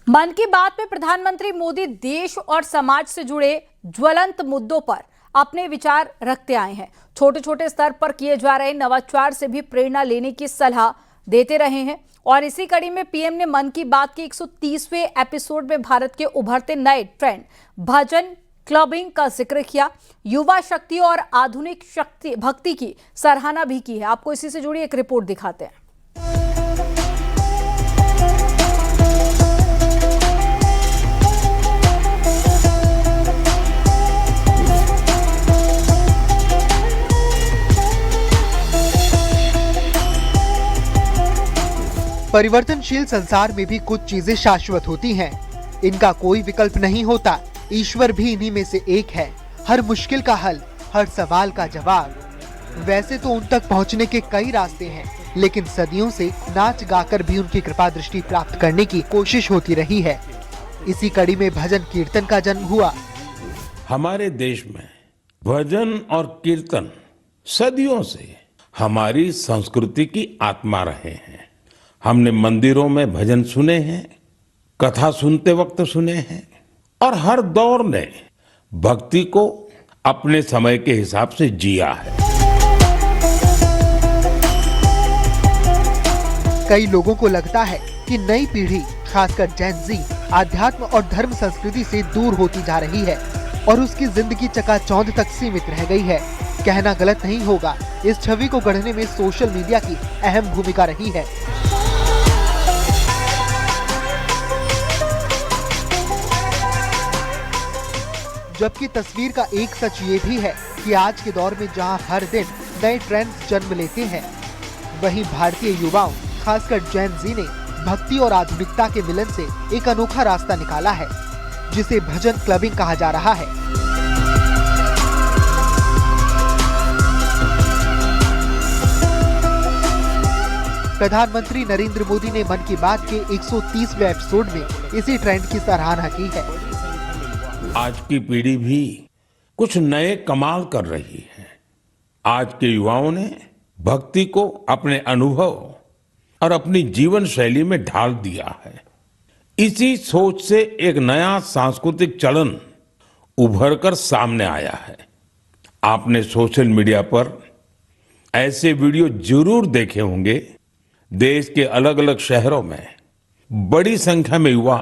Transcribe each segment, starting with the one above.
मन की बात में प्रधानमंत्री मोदी देश और समाज से जुड़े ज्वलंत मुद्दों पर अपने विचार रखते आए हैं। छोटे छोटे स्तर पर किए जा रहे नवाचार से भी प्रेरणा लेने की सलाह देते रहे हैं और इसी कड़ी में पीएम ने मन की बात के 130वें एपिसोड में भारत के उभरते नए ट्रेंड भजन क्लबिंग का जिक्र किया। युवा शक्ति और आधुनिक शक्ति भक्ति की सराहना भी की है। आपको इसी से जुड़ी एक रिपोर्ट दिखाते हैं। परिवर्तनशील संसार में भी कुछ चीजें शाश्वत होती हैं। इनका कोई विकल्प नहीं होता। ईश्वर भी इन्हीं में से एक है। हर मुश्किल का हल, हर सवाल का जवाब। वैसे तो उन तक पहुंचने के कई रास्ते हैं, लेकिन सदियों से नाच गाकर भी उनकी कृपा दृष्टि प्राप्त करने की कोशिश होती रही है। इसी कड़ी में भजन कीर्तन का जन्म हुआ। हमारे देश में भजन और कीर्तन सदियों से हमारी संस्कृति की आत्मा रहे हैं। हमने मंदिरों में भजन सुने हैं, कथा सुनते वक्त सुने हैं और हर दौर ने भक्ति को अपने समय के हिसाब से जिया है। कई लोगों को लगता है कि नई पीढ़ी, खासकर जेन ज़ी, आध्यात्म और धर्म संस्कृति से दूर होती जा रही है और उसकी जिंदगी चकाचौंध तक सीमित रह गई है। कहना गलत नहीं होगा, इस छवि को गढ़ने में सोशल मीडिया की अहम भूमिका रही है। जबकि तस्वीर का एक सच ये भी है कि आज के दौर में जहां हर दिन नए ट्रेंड्स जन्म लेते हैं, वहीं भारतीय युवाओं, खासकर जेन ज़ी ने भक्ति और आधुनिकता के मिलन से एक अनोखा रास्ता निकाला है, जिसे भजन क्लबिंग कहा जा रहा है। प्रधानमंत्री नरेंद्र मोदी ने मन की बात के 130वें एपिसोड में इसी ट्रेंड की सराहना की है। आज की पीढ़ी भी कुछ नए कमाल कर रही है। आज के युवाओं ने भक्ति को अपने अनुभव और अपनी जीवन शैली में ढाल दिया है। इसी सोच से एक नया सांस्कृतिक चलन उभर कर सामने आया है। आपने सोशल मीडिया पर ऐसे वीडियो जरूर देखे होंगे। देश के अलग अलग शहरों में बड़ी संख्या में युवा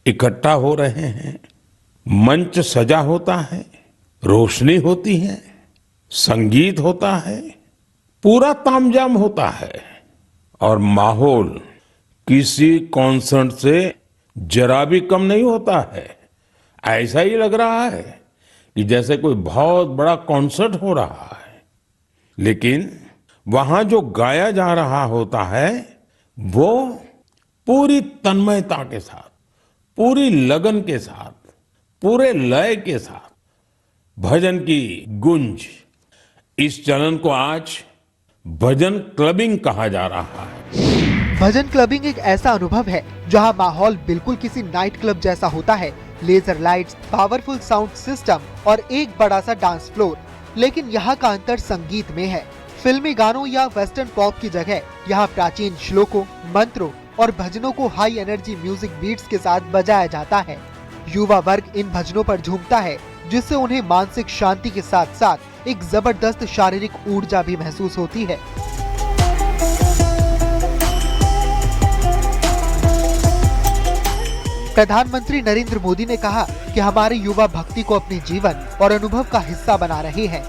इकट्ठा हो रहे हैं। मंच सजा होता है, रोशनी होती है, संगीत होता है, पूरा तामझाम होता है और माहौल किसी कॉन्सर्ट से जरा भी कम नहीं होता है। ऐसा ही लग रहा है कि जैसे कोई बहुत बड़ा कॉन्सर्ट हो रहा है। लेकिन वहां जो गाया जा रहा होता है वो पूरी तन्मयता के साथ, पूरी लगन के साथ, पूरे लय के साथ, भजन की गूंज। इस चलन को आज भजन क्लबिंग कहा जा रहा है। भजन क्लबिंग एक ऐसा अनुभव है जहां माहौल बिल्कुल किसी नाइट क्लब जैसा होता है। Laser lights, powerful sound system और एक बड़ा सा डांस फ्लोर। लेकिन यहाँ का अंतर संगीत में है। फिल्मी गानों या वेस्टर्न पॉप की जगह यहाँ प्राचीन श्लोकों, मंत्रों और भजनों को हाई एनर्जी म्यूजिक बीट्स के साथ बजाया जाता है। युवा वर्ग इन भजनों पर झूमता है, जिससे उन्हें मानसिक शांति के साथ साथ एक जबरदस्त शारीरिक ऊर्जा भी महसूस होती है। प्रधानमंत्री नरेंद्र मोदी ने कहा कि हमारे युवा भक्ति को अपने जीवन और अनुभव का हिस्सा बना रहे हैं।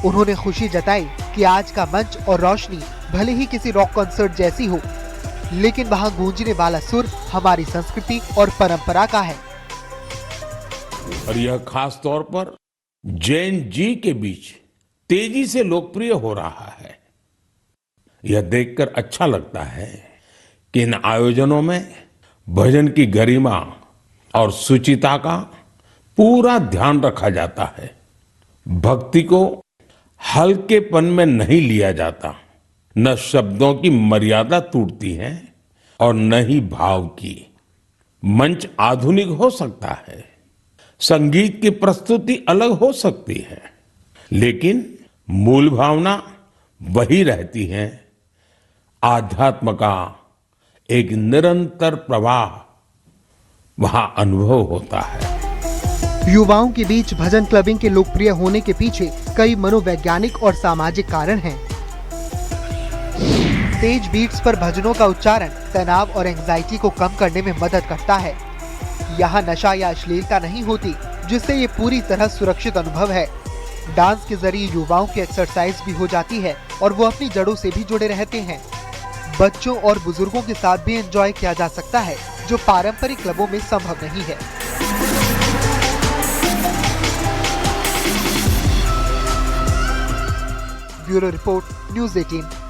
उन्होंने खुशी जताई कि आज का मंच और रोशनी भले ही किसी रॉक कॉन्सर्ट जैसी हो, लेकिन वहाँ गूंजने वाला सुर हमारी संस्कृति और परंपरा का है। और यह खास तौर पर जेन जी के बीच तेजी से लोकप्रिय हो रहा है। यह देखकर अच्छा लगता है कि इन आयोजनों में भजन की गरिमा और सुचिता का पूरा ध्यान रखा जाता है। भक्ति को हल्केपन में नहीं लिया जाता। न शब्दों की मर्यादा टूटती है और न ही भाव की। मंच आधुनिक हो सकता है, संगीत की प्रस्तुति अलग हो सकती है, लेकिन मूल भावना वही रहती है। आध्यात्म का एक निरंतर प्रवाह वहाँ अनुभव होता है। युवाओं के बीच भजन क्लबिंग के लोकप्रिय होने के पीछे कई मनोवैज्ञानिक और सामाजिक कारण हैं। तेज बीट्स पर भजनों का उच्चारण तनाव और एंजाइटी को कम करने में मदद करता है। यहाँ नशा या अश्लीलता नहीं होती, जिससे ये पूरी तरह सुरक्षित अनुभव है। डांस के जरिए युवाओं की एक्सरसाइज भी हो जाती है और वो अपनी जड़ों से भी जुड़े रहते हैं। बच्चों और बुजुर्गों के साथ भी एंजॉय किया जा सकता है, जो पारंपरिक क्लबों में संभव नहीं है। Bureau report, news 18।